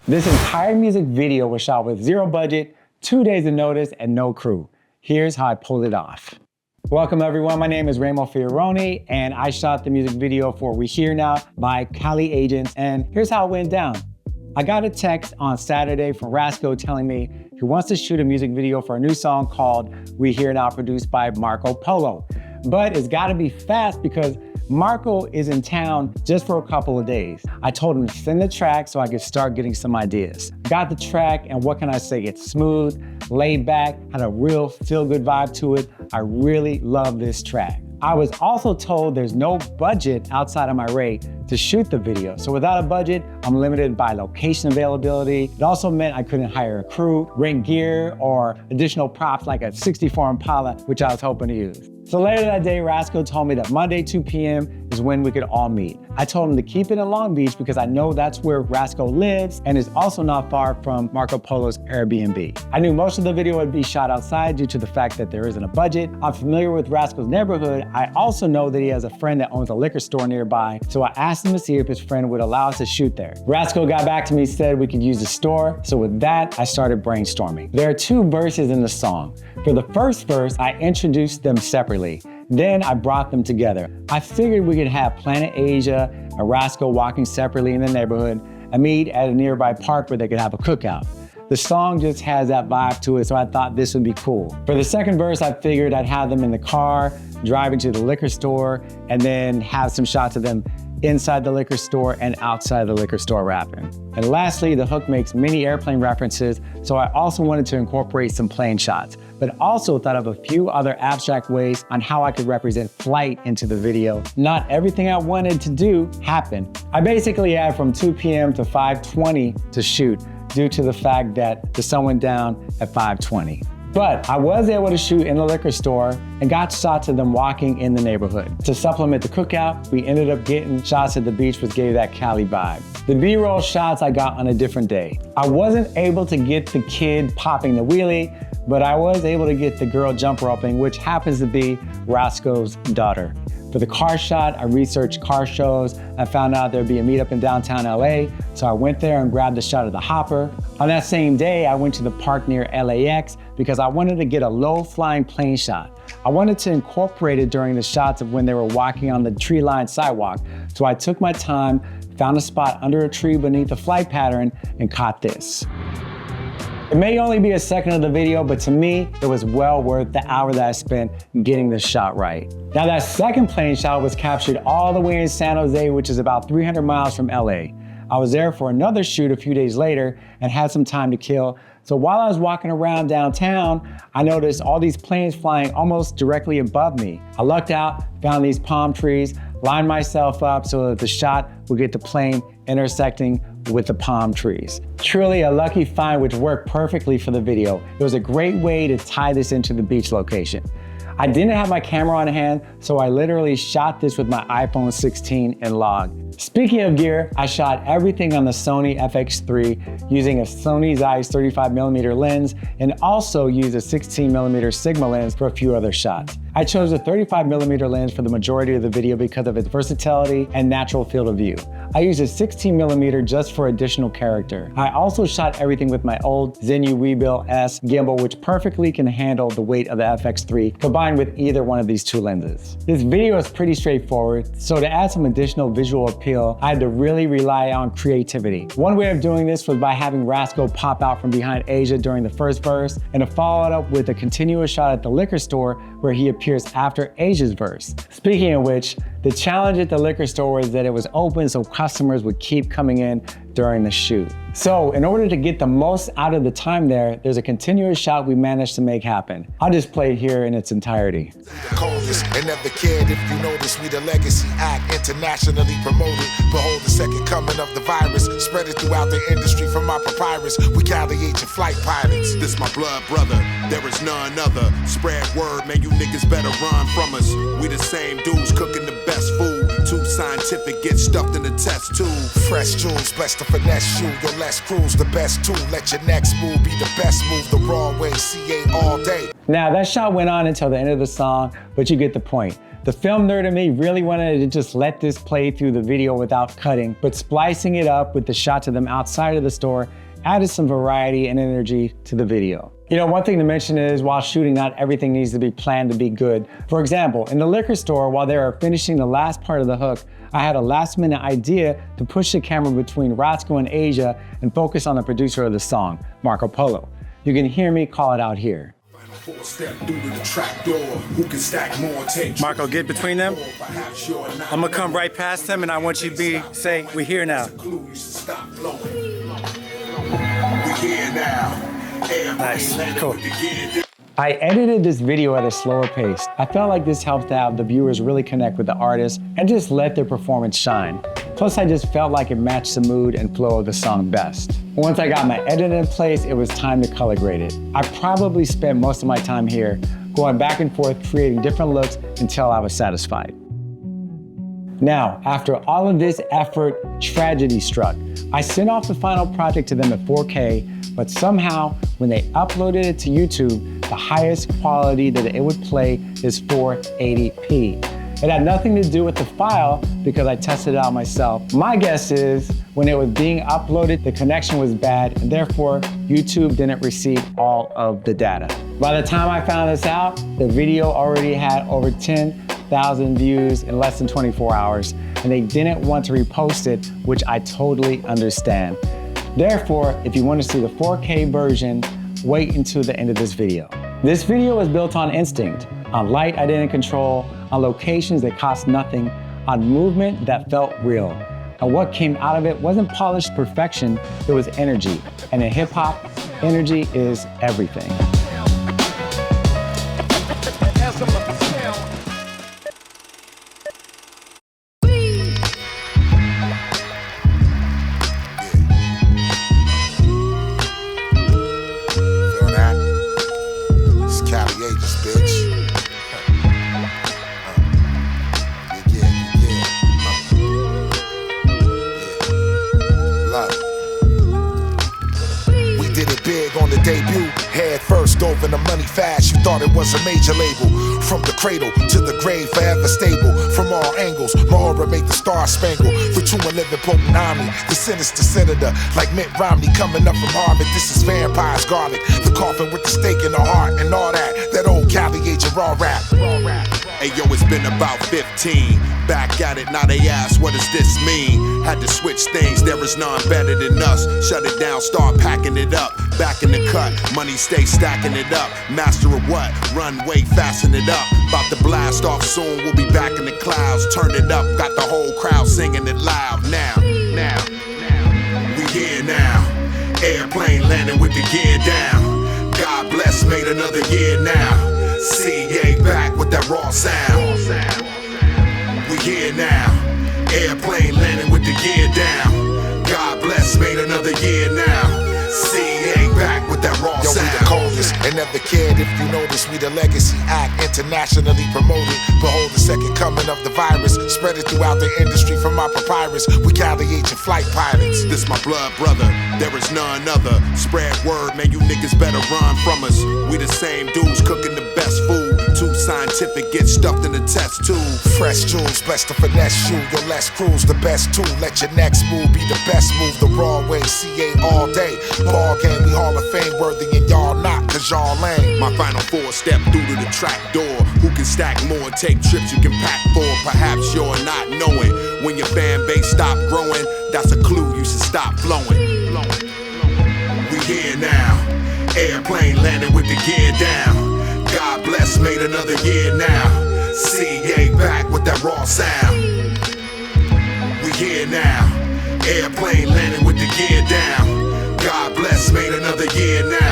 This entire music video was shot with zero budget, 2 days of notice, and no crew. Here's how I pulled it off. Welcome everyone, my name is Ramo Fioroni, and I shot the music video for We Here Now by Cali Agents, and here's how it went down. I got a text on Saturday from Rasco telling me he wants to shoot a music video for a new song called We Here Now, produced by Polo. But it's gotta be fast because Marco is in town just for a couple of days. I told him to send the track so I could start getting some ideas. Got the track, and what can I say? It's smooth, laid back, had a real feel-good vibe to it. I really love this track. I was also told there's no budget outside of my rate to shoot the video. So without a budget, I'm limited by location availability. It also meant I couldn't hire a crew, rent gear, or additional props like a 64 Impala, which I was hoping to use. So later that day, Rasco told me that Monday, 2 p.m. is when we could all meet. I told him to keep it in Long Beach because I know that's where Rasco lives and is also not far from Marco Polo's Airbnb. I knew most of the video would be shot outside due to the fact that there isn't a budget. I'm familiar with Rasco's neighborhood. I also know that he has a friend that owns a liquor store nearby, so I asked him to see if his friend would allow us to shoot there. Rasco got back to me, said we could use the store, so with that, I started brainstorming. There are 2 verses in the song. For the first verse, I introduced them separately. Then I brought them together. I figured we could have Planet Asia and Rasco walking separately in the neighborhood and meet at a nearby park where they could have a cookout. The song just has that vibe to it, so I thought this would be cool. For the second verse, I figured I'd have them in the car, driving to the liquor store, and then have some shots of them inside the liquor store and outside the liquor store rapping. And lastly, the hook makes many airplane references, so I also wanted to incorporate some plane shots, but also thought of a few other abstract ways on how I could represent flight into the video. Not everything I wanted to do happened. I basically had from 2 p.m. to 5:20 to shoot due to the fact that the sun went down at 5:20. But I was able to shoot in the liquor store and got shots of them walking in the neighborhood. To supplement the cookout, we ended up getting shots at the beach, which gave that Cali vibe. The B-roll shots I got on a different day. I wasn't able to get the kid popping the wheelie, but I was able to get the girl jump roping, which happens to be Rasco's daughter. For the car shot, I researched car shows and found out there'd be a meetup in downtown LA, so I went there and grabbed a shot of the hopper. On that same day, I went to the park near LAX because I wanted to get a low-flying plane shot. I wanted to incorporate it during the shots of when they were walking on the tree-lined sidewalk, so I took my time, found a spot under a tree beneath the flight pattern, and caught this. It may only be a second of the video, but to me, it was well worth the hour that I spent getting this shot right. Now that second plane shot was captured all the way in San Jose, which is about 300 miles from LA. I was there for another shoot a few days later and had some time to kill. So while I was walking around downtown, I noticed all these planes flying almost directly above me. I lucked out, found these palm trees, lined myself up so that the shot would get the plane intersecting with the palm trees. Truly a lucky find, which worked perfectly for the video. It was a great way to tie this into the beach location. I didn't have my camera on hand, so I literally shot this with my iPhone 16 and logged. Speaking of gear, I shot everything on the Sony FX3 using a Sony Zeiss 35mm lens and also used a 16mm Sigma lens for a few other shots. I chose a 35mm lens for the majority of the video because of its versatility and natural field of view. I used a 16mm just for additional character. I also shot everything with my old Zenyu Weebill S gimbal, which perfectly can handle the weight of the FX3 combined with either one of these 2 lenses. This video is pretty straightforward, so to add some additional visual appeal, I had to really rely on creativity. One way of doing this was by having Rasco pop out from behind Asia during the first verse and to follow it up with a continuous shot at the liquor store where he appears after Asia's verse. Speaking of which, the challenge at the liquor store was that it was open so customers would keep coming in during the shoot. So in order to get the most out of the time there's a continuous shot we managed to make happen. I'll just play it here in its entirety. And never cared if you notice we the legacy act internationally promoted. Behold the second coming of the virus, spread it throughout the industry from my papyrus. We Cali Agent flight pilots. This my blood brother, there is none other. Spread word, man, you niggas better run from us. We the same dudes cooking the best food. Too scientific, get stuffed in the test tube. Fresh jewels, best to finesse you. Your less cruise, the best tool. Let your next move be the best move. The wrong way, CA all day. Now that shot went on until the end of the song, but you get the point. The film nerd in me really wanted to just let this play through the video without cutting, but splicing it up with the shots of them outside of the store added some variety and energy to the video. You know, one thing to mention is while shooting, not everything needs to be planned to be good. For example, in the liquor store, while they were finishing the last part of the hook, I had a last-minute idea to push the camera between Roscoe and Asia and focus on the producer of the song, Marco Polo. You can hear me call it out here. Marco, get between them. I'm gonna come right past them and I want you to say, we're here now. Nice, cool. I edited this video at a slower pace. I felt like this helped out the viewers really connect with the artist and just let their performance shine. Plus, I just felt like it matched the mood and flow of the song best. Once I got my edit in place, it was time to color grade it. I probably spent most of my time here, going back and forth, creating different looks until I was satisfied. Now, after all of this effort, tragedy struck. I sent off the final project to them at 4K, but somehow, when they uploaded it to YouTube, the highest quality that it would play is 480p. It had nothing to do with the file because I tested it out myself. My guess is when it was being uploaded, the connection was bad and therefore YouTube didn't receive all of the data. By the time I found this out, the video already had over 10,000 views in less than 24 hours and they didn't want to repost it, which I totally understand. Therefore, if you want to see the 4K version, wait until the end of this video. This video was built on instinct, on light I didn't control, on locations that cost nothing, on movement that felt real. And what came out of it wasn't polished perfection, it was energy. And in hip hop, energy is everything. Cali Agents, bitch. We did it big on the debut. Head first, dove in the money fast. You thought it was a major label. From the cradle to the grave, forever stable. From all angles, my aura made the star spangle. The 211 potent army, the sinister senator, like Mitt Romney coming up from Harvard. This is vampire's garlic, the coffin with the stake in the heart and all that. That old Cali Agent raw rap. Hey yo, it's been about 15. Back at it, now they ask, what does this mean? Had to switch things, there is none better than us. Shut it down, start packing it up. Back in the cut, money stay stacking it up. Master of what? Runway, fasten it up. About to blast off soon, we'll be back in the clouds. Turn it up, got the whole crowd singing it loud. Now, we here now. Airplane landing with the gear down. God bless, made another year now. CA back with that raw sound. We here now. Airplane landing with the gear down. God bless, made another year now. CA back with that raw sound. We the coldest and never cared if you notice. We the legacy act, internationally promoted. Behold the second coming of the virus, spread it throughout the industry from my papyrus. We Cali Agent flight pilots. This my blood brother, there is none other. Spread word, man, you niggas better run from us. We the same dudes cooking the best food. Too scientific, get stuffed in the test tube. Fresh jewels, best to finesse you. Your less cruise, the best tool. Let your next move be the best move. The raw way, CA all day. Ball game, we Hall of Fame worthy and y'all not, cause y'all lame. My final four step through to the trap door. Who can stack more, take trips you can pack for? Perhaps you're not knowing. When your fan base stop growing, that's a clue you should stop flowing. We here now. Airplane landing with the gear down. God bless, made another year now. CA back with that raw sound. We here now. Airplane landing with the gear down. God bless, made another year now.